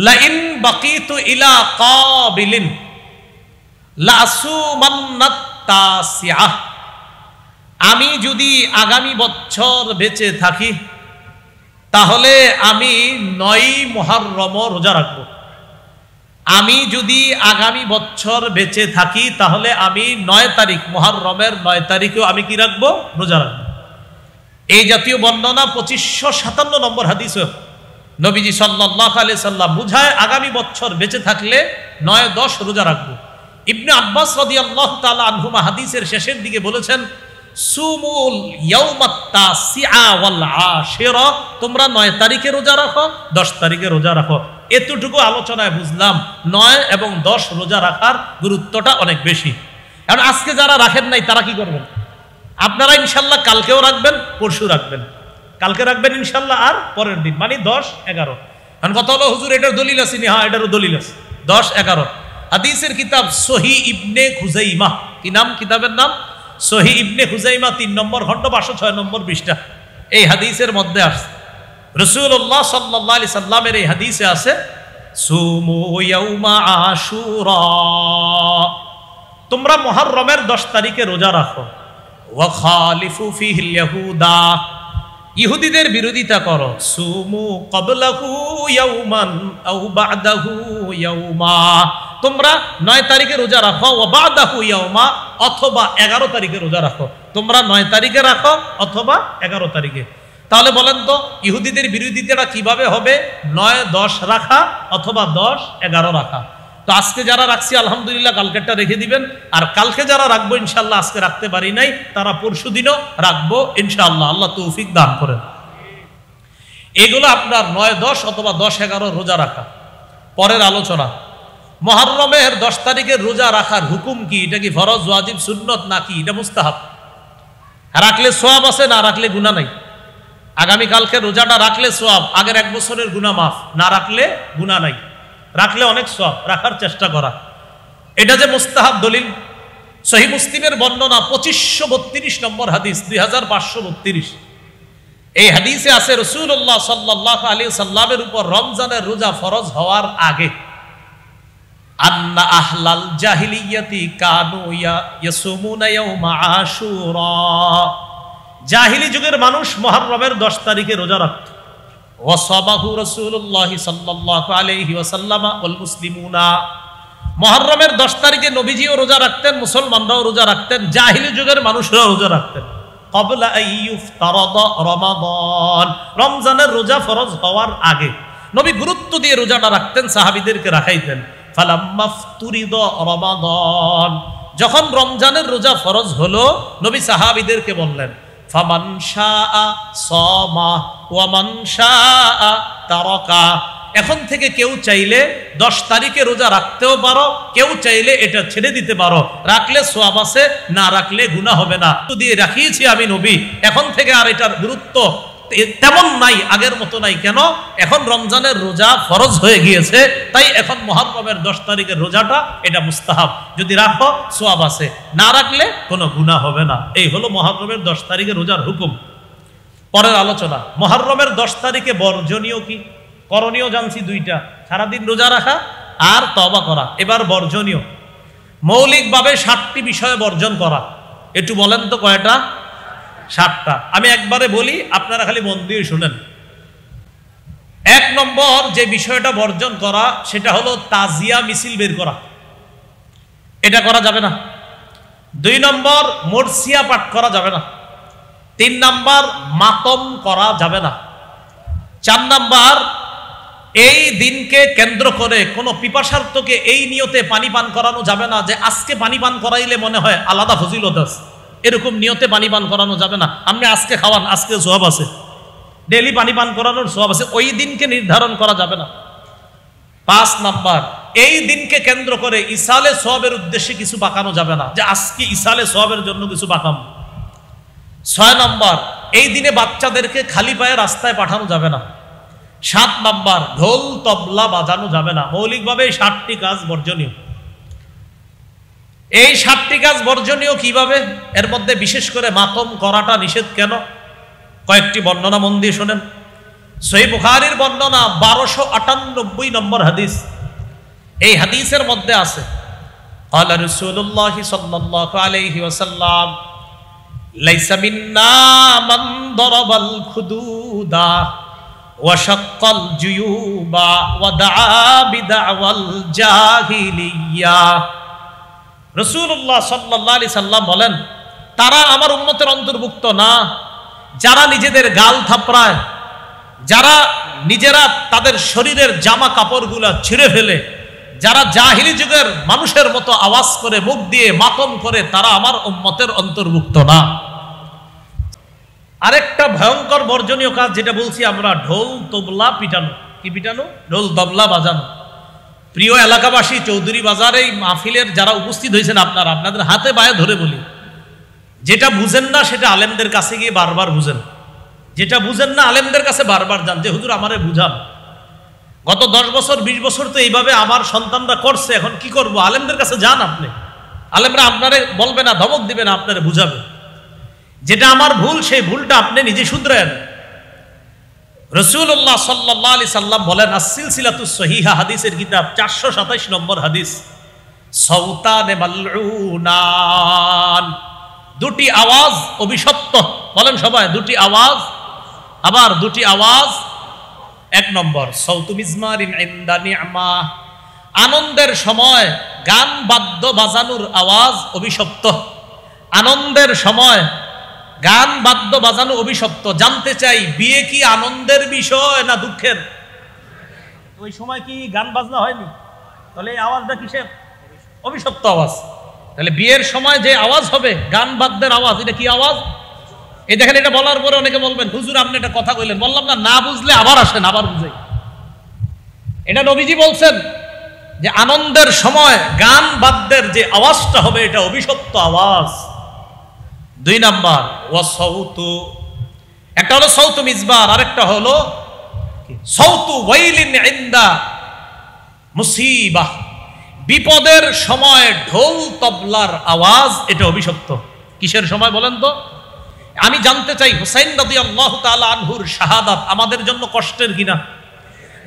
লাইন বাকিতু ইলা কাবিলিন লাসুমান্নাত তাসিআহ। আমি যদি আগামী বছর বেঁচে থাকি তাহলে আমি 9 মুহররম রোজা রাখবো। আমি যদি আগামী বছর বেঁচে থাকি তাহলে আমি 9 তারিখ, মুহররমের 9 তারিখেও আমি কি রাখবো? রোজা রাখবো। এই জাতীয় বর্ণনা 2557 নম্বর হাদিস। নবীজি সাল্লাল্লাহু আলাইহি সাল্লাম বুঝায় আগামী বছর বেঁচে থাকলে 9, 10 রোজা রাখবো। ইবনে আব্বাস রাদিয়াল্লাহু তাআলা আনহুমা হাদিসের শেষের দিকে বলেছেন, সুমুল ইয়াউমাত তাসিআ ওয়াল আশিরা, তোমরা 9 তারিখে রোজা রাখো, 10 তারিখে রোজা রাখো। এতটুকু আলোচনায় বুঝলাম 9 এবং 10 রোজা রাখার গুরুত্বটা অনেক বেশি। কারণ আজকে যারা রাখেন নাই তারা কি করবেন? আপনারা ইনশাল্লাহ কালকেও রাখবেন, পরশু রাখবেন, কালকে রাখবেন ইনশাল্লাহ, আর পরের দিন, মানে 10, 11। এখন কথা হলো, হুজুর এটার দলিল আছে নি? হ্যাঁ, এটারও দলিল আছে। 10, 11 হাদিসের কিতাব সহিহ ইবনে খুজাইমা। কি নাম কিতাবের নাম? সহিহ ইবনে খুজাইমা, 3 নম্বর খণ্ড, 506 নম্বর পৃষ্ঠা। এই হাদিসের মধ্যে আছে রাসূলুল্লাহ সাল্লাল্লাহু আলাইহি সাল্লামের এই হাদিসে আছে, সুমু ইয়াউমা আশুরা, তোমরা মুহররমের 10 তারিখে রোজা রাখো। ওয়া খালিফু ফিহিল ইয়াহুদা, ইহুদিদের বিরোধিতা করো। সুমু ক্বাবলাহু ইয়াউমান আও বা'দাহু ইয়াউমা, তোমরা 9 তারিখে রোজা রাখো। ওয়া বা'দাহু ইয়াউমা, অথবা 11 তারিখে রোজা রাখো। তোমরা 9 তারিখে রাখো অথবা 11 তারিখে। তাহলে বলেন তো ইহুদিদের বিরোধিতাটা কিভাবে হবে? 9, 10 রাখা অথবা 10, 11 রাখা। তো আজকে যারা রাখছি আলহামদুলিল্লাহ, কালকেরটা রেখে দিবেন। আর কালকে যারা রাখবো ইনশাআল্লাহ, আজকে রাখতে পারি নাই, তারা পরশু দিনও রাখবো ইনশাআল্লাহ। আল্লাহ তৌফিক দান করেন। এগুলো আপনার 9, 10 অথবা 10, 11 রোজা রাখা। পরের আলোচনা, মুহররমের 10 তারিখের রোজা রাখার হুকুম কি? এটা কি ফরজ, ওয়াজিব, সুন্নত নাকি এটা মুস্তাহাব? রাখলে সওয়াব আছে, না রাখলে গুনাহ নাই। আগামী কালকে রোজাটা রাখলে সওয়াব, আগের 1 বছরের গুনাহ মাফ, না রাখলে গুনাহ নাই। রাখলে অনেক সওয়াব, রাখার চেষ্টা করা। এটা যে মুস্তাহাব দলিল, সহিহ মুসলিমের বর্ণনা 2532 নম্বর হাদিস, 2532। এই হাদিসে আছে রাসূলুল্লাহ সাল্লাল্লাহু আলাইহি সাল্লামের উপর রমজানের রোজা ফরজ হওয়ার আগে, আন্না আহলাল জাহিলিয়াতি কানু ইয়াসুমুনা ইয়াউমা আশুরা, জাহিলি যুগের মানুষ মুহররমের 10 তারিখে রোজা রাখত। ওয়াসাবাহু রাসূলুল্লাহ সাল্লাল্লাহু আলাইহি ওয়াসাল্লাম ওয়াল মুসলিমুনা, মুহররমের 10 তারিখে নবীজিও রোজা রাখতেন, মুসলমানরাও রোজা রাখতেন, জাহিলি যুগের মানুষরাও রোজা রাখতেন। ক্বাবলা আইয়ুফতারাদা রমাদান, রমজানের রোজা ফরজ হওয়ার আগে নবী গুরুত্ব দিয়ে রোজাটা রাখতেন, সাহাবীদেরকে রাখাইতেন। ফালাম্মা ফতুরিদা রমাদান, যখন রমজানের রোজা ফরজ হলো, নবী সাহাবীদেরকে বললেন, ফামান শাআ সামা ওয়া মান শাআ তারাকা, এখন থেকে কেউ চাইলে 10 তারিখে রোজা রাখতেও পারো, কেউ চাইলে এটা ছেড়ে দিতে পারো। রাখলে সওয়াব আছে, না রাখলে গুনাহ হবে না। তো দিয়ে রাখিয়েছি আমি নবী, এখন থেকে আর এটার গুরুত্ব তেমন নাই, আগের মতো নাই। কেন? এখন রমজানের রোজা ফরজ হয়ে গিয়েছে, তাই এখন মুহররমের 10 তারিখের রোজাটা এটা মুস্তাহাব। যদি রাখো সওয়াব আছে, না রাখলে কোনো গুনাহ হবে না। এই হলো মুহররমের 10 তারিখের রোজার হুকুম। পরের আলোচনা, মুহররমের 10 তারিখে বর্জনীয় কি করণীয় জানছি দুইটা, সারাদিন রোজা রাখা আর তওবা করা। এবার বর্জনীয়, মৌলিকভাবে 7টি বিষয়ে বর্জন করা। একটু বলেন তো কয়টা? 7টা। আমি একবারে বলি, আপনারা খালি মন দিয়ে শুনেন। 1 নম্বর যে বিষয়টা বর্জন করা সেটা হলো তাজিয়া মিছিল বের করা, এটা করা যাবে না। 2 নম্বর মরসিয়া পাঠ করা যাবে না। 3 নম্বর মাতম করা যাবে না। 4 নম্বর এই দিনকে কেন্দ্র করে কোনো পিপাসার্থকে এই নিয়তে পানি পান করানো যাবে না যে আজকে পানি পান করাইলে মনে হয় আলাদা ফজিলত আছে, এরকম নিয়তে পানি পান করানো যাবে না। আপনি আজকে খাওয়ান, আজকে সওয়াব আছে, ডেইলি পানি পান করানোর সওয়াব আছে, ওই দিনকে নির্ধারণ করা যাবে না। 5 নাম্বার, এই দিনকে কেন্দ্র করে ইসালে সওয়াবের উদ্দেশ্যে কিছু পাকানো যাবে না যে আজকে ইসালে সওয়াবের জন্য কিছু পাকাম। 6 নাম্বার, এই দিনে বাচ্চাদেরকে খালি পায়ে রাস্তায় পাঠানো যাবে না। 7 নাম্বার, ঢোল তবলা বাজানো যাবে না। মৌলিকভাবে 7টি কাজ বর্জনীয়। এই 7টি কাজ বর্জনীয় কিভাবে? এর মধ্যে বিশেষ করে মাতম করাটা নিষেধ কেন? কয়েকটি বর্ণনা মন দিয়ে শোনেন। সহিহ বুখারীর বর্ণনা 1298 নম্বর হাদিস। এই হাদিসের মধ্যে আছে, ক্বালা রাসূলুল্লাহ সাল্লাল্লাহু আলাইহি ওয়াসাল্লাম, লাইসা মিন্না মান দারাবাল খুদুদা ওয়া শাক্কাল জুয়ুবা ওয়া দাআ বিদাওয়াল জাহিলিয়া। রাসূলুল্লাহ সাল্লাল্লাহু আলাইহি সাল্লাম বলেন, তারা আমার উম্মতের অন্তর্ভুক্ত না যারা নিজেদের গাল থাপড়ায়, যারা নিজেরা তাদের শরীরের জামা কাপড়গুলা ছিঁড়ে ফেলে, যারা জাহিলি যুগের মানুষের মতো আওয়াজ করে মুখ দিয়ে মাতম করে, তারা আমার উম্মতের অন্তর্ভুক্ত না। আরেকটা ভয়ঙ্কর বর্জনীয় কাজ যেটা বলছি আমরা, ঢোল তবলা পিটানো। কি পিটানো? ঢোল তবলা বাজানো। প্রিয় এলাকাবাসী, চৌধুরী বাজারে এই মাহফিলের যারা উপস্থিত হয়েছেন, আপনাদের হাতে পায়ে ধরে বলি, যেটা বুঝেন না সেটা আলেমদের কাছে গিয়ে বারবার বুঝেন। যেটা বুঝেন না আলেমদের কাছে বারবার যান যে হুজুর আমারে বুঝান। গত 10 বছর 20 বছর তো এইভাবে আমার সন্তানরা করছে, এখন কি করব? আলেমদের কাছে যান আপনি। আলেমরা আপনারে বলবে না, ধমক দিবে না, আপনারে বুঝাবে। যেটা আমার ভুল, সেই ভুলটা আপনি নিজে শুধরান। রাসূলুল্লাহ সাল্লাল্লাহু আলাইহি সাল্লাম বলেন, আস-সিলসিলাতুস সহিহা হাদিসের কিতাব 427 নম্বর হাদিস, সাউতানে মালউনান, দুটি আওয়াজ অভিশপ্ত। বলেন সবাই, দুটি আওয়াজ। আবার দুটি আওয়াজ। 1 নম্বর, সাউতু মিজমারিন ইনদা নি'মা, আনন্দের সময় গান বাদ্য বাজানোর আওয়াজ অভিশপ্ত। আনন্দের সময় গান বাদ্য বাজানো অভিশপ্ত। জানতে চাই, বিয়ে কি আনন্দের বিষয় না দুঃখের? ওই সময় কি গান বাজনা হয়নি? তাহলে এই আওয়াজটা কিসের? অভিশপ্ত আওয়াজ। তাহলে বিয়ের সময় যে আওয়াজ হবে, গান বাদ্যের আওয়াজ, এটা কি আওয়াজ? এই দেখেন, এটা বলার পরে অনেকে বলবেন, হুজুর আপনি এটা কথা কইলেন। বললাম না, না বুঝলে আবার আসেন, আবার বুঝাই। এটা নবীজি বলছেন যে আনন্দের সময় গান বাদ্যের যে আওয়াজটা হবে, এটা অভিশপ্ত আওয়াজ। 2 নাম্বার, ওয়াসাউতু, একটা হলো সাউতু মিজবার, আরেকটা হলো সাউতু ওয়াইলিন ইনদা মুসিবাহ, বিপদের সময় ঢোল তবলার আওয়াজ, এটা অভিশপ্ত। কিসের সময় বলেন তো? আমি জানতে চাই, হুসাইন রাদিয়াল্লাহু তাআলা আনহুর শাহাদাত আমাদের জন্য কষ্টের কিনা?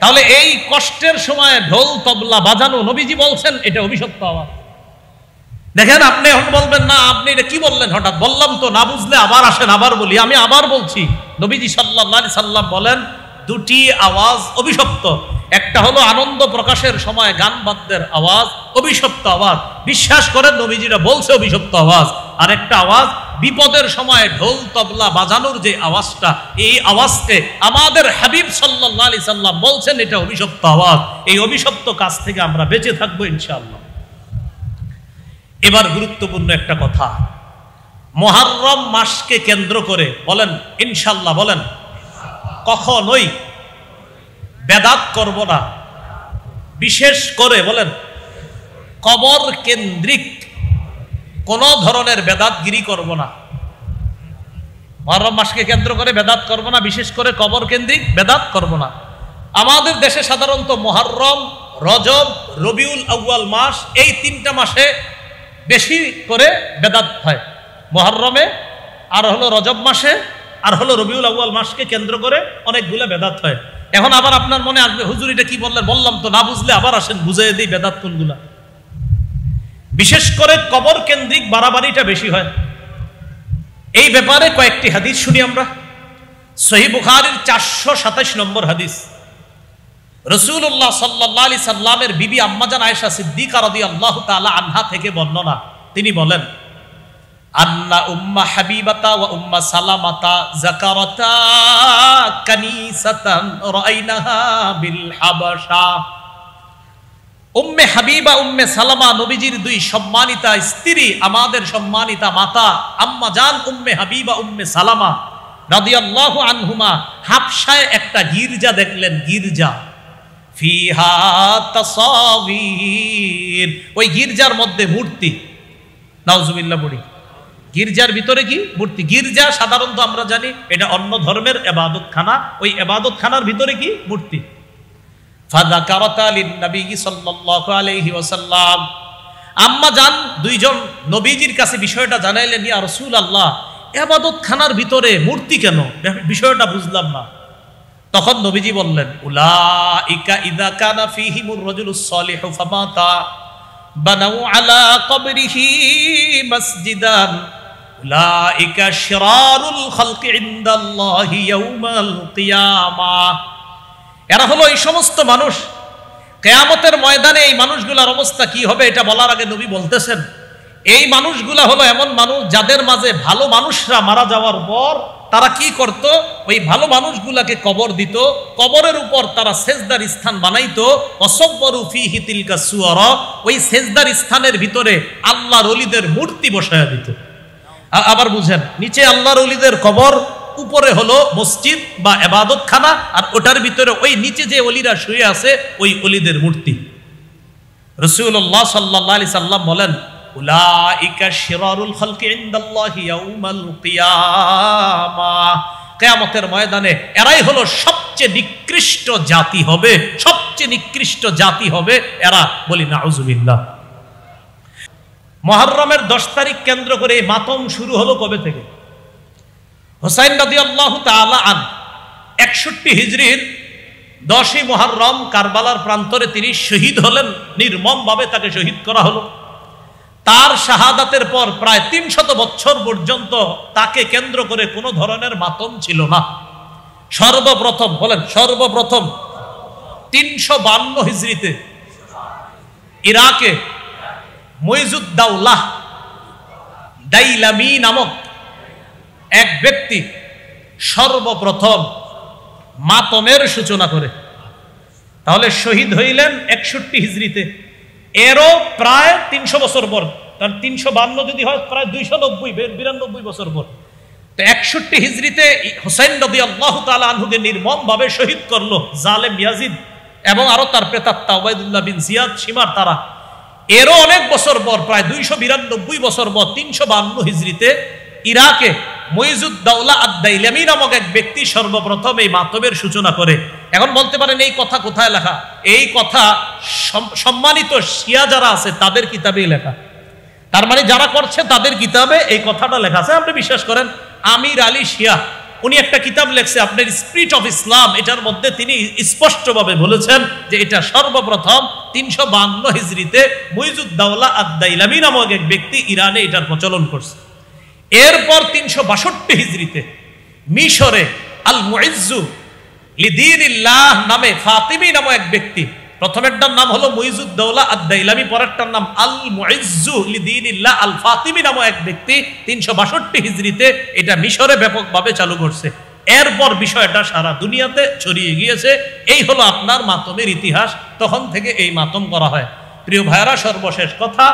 তাহলে এই কষ্টের সময় ঢোল তবলা বাজানো, নবীজি বলছেন এটা অভিশপ্ত আওয়াজ। দেখেন, আপনি এখন বলবেন না, আপনি এটা কি বললেন হঠাৎ? বললাম তো, না বুঝলে আবার আসেন, আবার বলি। আমি আবার বলছি, নবীজি সাল্লাল্লাহু আলাইহি সাল্লাম বলেন দুটি আওয়াজ অভিশপ্ত। একটা হলো আনন্দ প্রকাশের সময় গান বাদ্যের আওয়াজ, অভিশপ্ত আওয়াজ। বিশ্বাস করেন, নবীজিরা বলছে অভিশপ্ত আওয়াজ। আর একটা আওয়াজ বিপদের সময় ঢোল তবলা বাজানোর যে আওয়াজটা, এই আওয়াজকে আমাদের হাবিব সাল্লাল্লাহু আলাইহি সাল্লাম বলছেন এটা অভিশপ্ত আওয়াজ। এই অভিশপ্ত কাজ থেকে আমরা বেঁচে থাকবো ইনশাআল্লাহ। এবার গুরুত্বপূর্ণ একটা কথা, মুহররম মাসকে কেন্দ্র করে বলেন ইনশাআল্লাহ, বলেন কখনোই বেদাত করব না। বিশেষ করে বলেন কবর কেন্দ্রিক কোন ধরনের বেদাতগিরি করব না। মুহররম মাসকে কেন্দ্র করে বেদাত করব না, বিশেষ করে কবর কেন্দ্রিক বেদাত করব না। আমাদের দেশে সাধারণত মুহররম, রজব, রবিউল আউয়াল মাস, এই তিনটা মাসে বেশি করে বেদাত হয়। মুহররমে, আর হলো রজব মাসে, আর হলো রবিউল আউয়াল মাসকে কেন্দ্র করে অনেকগুলো বেদাত হয়। এখন আবার আপনার মনে আসবে, হুজুর এটা কি বললেন? বললাম তো, না বুঝলে আবার আসেন, বুঝিয়ে দিই বেদাত কোনগুলা। বিশেষ করে কবর কেন্দ্রিক বাড়াবাড়িটা বেশি হয়। এই ব্যাপারে কয়েকটি হাদিস শুনি আমরা। সহিহ বুখারীর 427 নম্বর হাদিস, রাসূলুল্লাহ সাল্লাল্লাহু আলাইহি সাল্লামের বিবি আম্মাজান আয়েশা সিদ্দিকা রাদিয়াল্লাহু তাআলা আনহা থেকে বর্ণনা, তিনি বলেন, আন্না উম্মা হাবিবাতা ওয়া উম্মা সালামাতা যাকারাতা কানিসাতান রাআইনাহা বিল হাবাশা। উম্মে হাবিবা, উম্মে সালামা নবীজির দুই সম্মানিতা স্ত্রী, আমাদের সম্মানিতা মাতা আম্মা জান উম্মে হাবিবা উম্মে সালামা রাদিয়াল্লাহু আনহুমা হাবশায় একটা গির্জা দেখলেন। গির্জা ফিহা তাসাবির, ওই গির্জার মধ্যে মূর্তি। নাউজুবিল্লাহ পড়ি। গির্জার ভিতরে কি মূর্তি? গির্জা সাধারণত আমরা জানি এটা অন্য ধর্মের ইবাদতখানা, ওই ইবাদতখানার ভিতরে কি মূর্তি। ফাযাকারাতা লিন-নবী সাল্লাল্লাহু আলাইহি ওয়াসাল্লাম, আম্মা জান দুইজন নবীজির কাছে বিষয়টা জানাইলেন, ইয়া রাসূলুল্লাহ, ইবাদতখানার ভিতরে মূর্তি কেন? বিষয়টা বুঝলাম না। তখন নবীজি বললেন, উলাইকা ইযা কানা ফীহিমুর রাজুলুস সালিহু ফামাতা বানাউ আলা কবরিহি মসজিদান উলাইকা শিরারুল খালকি ইনদাল্লাহি ইয়াউমাল কিয়ামাহ। এরা হলো এই সমস্ত মানুষ, কিয়ামতের ময়দানে এই মানুষগুলোর অবস্থা কি হবে এটা বলার আগে নবী বলতেছেন, এই মানুষগুলা হলো এমন মানুষ যাদের মাঝে ভালো মানুষরা মারা যাওয়ার পর তারা কি করত? ওই ভালো মানুষগুলাকে কবর দিত, কবরের উপর তারা সেজদার স্থান বানাইতো। ওয়াসাব্বারু ফীহি তিলকা সুওয়ারা, ওই সেজদার স্থানের ভিতরে আল্লাহর ওলিদের মূর্তি বসায়া দিত। আবার বুঝেন, নিচে আল্লাহর ওলিদের কবর, উপরে হলো মসজিদ বা ইবাদতখানা, আর ওটার ভিতরে ওই নিচে যে ওলিরা শুয়ে আছে ওই ওলিদের মূর্তি। রাসূলুল্লাহ সাল্লাল্লাহু আলাইহি সাল্লাম বলেন, উলাইকা শিরারুল খালকি ইনদাল্লাহি ইয়াউমাল কিয়ামাহ, কিয়ামতের ময়দানে এরাই হলো সবচেয়ে নিকৃষ্ট জাতি হবে, সবচেয়ে নিকৃষ্ট জাতি হবে এরা। বলি নাউজুবিল্লাহ। মুহররমের 10 তারিখ কেন্দ্র করে মাতম শুরু হলো কবে থেকে? হুসাইন রাদিয়াল্লাহু তাআলা আন 61 হিজরির 10ই মুহররম কারবালার প্রান্তরে তিনি শহীদ হলেন, নির্মমভাবে তাকে শহীদ করা হলো। তার শাহাদাতের পর প্রায় 300 বছর পর্যন্ত তাকে কেন্দ্র করে কোনো ধরনের মাতম ছিল না। সর্বপ্রথম বলেন, সর্বপ্রথম 352 হিজরিতে ইরাকে মুইজুদ্দাওলাহ দাইলামি নামক এক ব্যক্তি সর্বপ্রথম মাতমের সূচনা করে। তাহলে শহীদ হইলেন 61 হিজরিতে, এরও প্রায় 300 বছর পর, তার 352 যদি হয় প্রায় 290-92 বছর পর। তো 61 হিজরিতে হুসাইন রাদিয়াল্লাহু তাআলা আনহুকে নির্মমভাবে শহীদ করলো জালেম ইয়াজিদ এবং আরো তার প্রেতাত্মা উবাইদুল্লাহ বিন জিয়াদ সীমার তারা। এরও অনেক বছর পর, প্রায় 292 বছর পর 352 হিজরিতে ইরাকে মুইজুদ্দাওলা আদ-দাইলামি নামক এক ব্যক্তি সর্বপ্রথম এই মাতমের সূচনা করে। এখন বলতে পারেন এই কথা কোথায় লেখা? এই কথা সম্মানিত শিয়া যারা আছে তাদের কিতাবেই লেখা। তার মানে যারা করছে তাদের কিতাবে এই কথাটা লেখা আছে। আপনি বিশ্বাস করেন, আমির আলী শিয়া উনি একটা কিতাব লেখছে আপনার স্পিরিট অফ ইসলাম, এটার মধ্যে তিনি স্পষ্টভাবে বলেছেন যে এটা সর্বপ্রথম 352 হিজরিতে মুইজুদ্দাওলা আদ-দাইলামি নামক এক ব্যক্তি ইরানে এটার প্রচলন করছে। এরপর 362 হিজরিতে মিশরে আল মুইজ্জু লিদিনিল্লাহ নামে ফাতিমি নামক এক ব্যক্তি, প্রথমেরটার নাম হলো মুইজুদ্দাওলা আদ-দাইলামি, পরেরটার নাম আল মুইজ্জু লিদিনিল্লাহ আল ফাতিমি নামক এক ব্যক্তি 362 হিজরিতে এটা মিশরে ব্যাপকভাবে চালু করছে। এরপর বিষয়টা সারা দুনিয়াতে ছড়িয়ে গিয়েছে। এই হলো আপনার মাতমের ইতিহাস। তখন থেকে এই মাতম করা হয়। প্রিয় ভাইরা, সর্বশেষ কথা,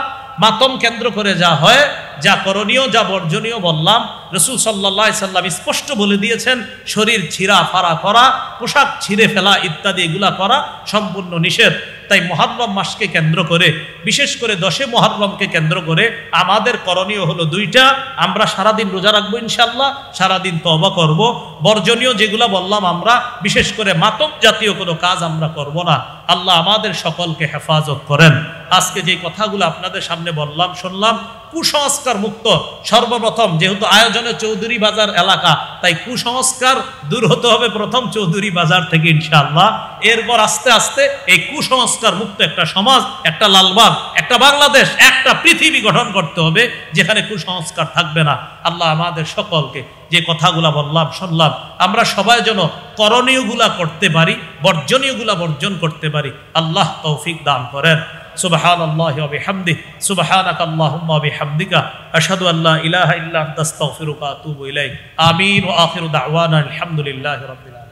মাতম কেন্দ্র করে যা হয়, যা করণীয়, যা বর্জনীয় বললাম। রাসূল সাল্লাল্লাহু আলাইহি সাল্লাম স্পষ্ট বলে দিয়েছেন, শরীর ছিঁড়া ফাড়া করা, পোশাক ছিঁড়ে ফেলা ইত্যাদি এগুলা করা সম্পূর্ণ নিষেধ। তাই মুহররম মাসকে কেন্দ্র করে, বিশেষ করে 10 মুহররমকে কেন্দ্র করে আমাদের করণীয় হলো দুইটা। আমরা সারাদিন রোজা রাখবো ইনশাআল্লাহ, সারাদিন তওবা করব। বর্জনীয় যেগুলো বললাম আমরা, বিশেষ করে মাতম জাতীয় কোনো কাজ আমরা করব না। আল্লাহ আমাদের সকলকে হেফাজত করেন। আজকে যে কথাগুলো আপনাদের সামনে বললাম, শুনলাম, কুসংস্কার মুক্ত সর্বপ্রথম, যেহেতু আয়োজনে চৌধুরী বাজার এলাকা, তাই কুসংস্কার দূর হতে হবে প্রথম চৌধুরী বাজার থেকে ইনশাআল্লাহ। এরপর আস্তে আস্তে এই কুসংস্কার মুক্ত একটা সমাজ, একটা লালবাগ, একটা বাংলাদেশ, একটা পৃথিবী গঠন করতে হবে যেখানে কুসংস্কার থাকবে না। আল্লাহ আমাদের সকলকে যে কথাগুলা বললাম শুনলাম, আমরা সবাই যেন করণীয়গুলা করতে পারি, বর্জনীয়গুলা বর্জন করতে পারি। আল্লাহ তৌফিক দান করেন। সুবহানাল্লাহি ওয়া বিহামদিহি, সুবহানাকাল্লাহুম্মা ওয়া বিহামদিকা, আশহাদু আল্লা ইলাহা ইল্লা আনতা আস্তাগফিরুকা ওয়া আতুবু ইলাইক। আমিন। ওয়া আখিরু দাওয়ানা আলহামদুলিল্লাহি রাব্বিল আলামিন।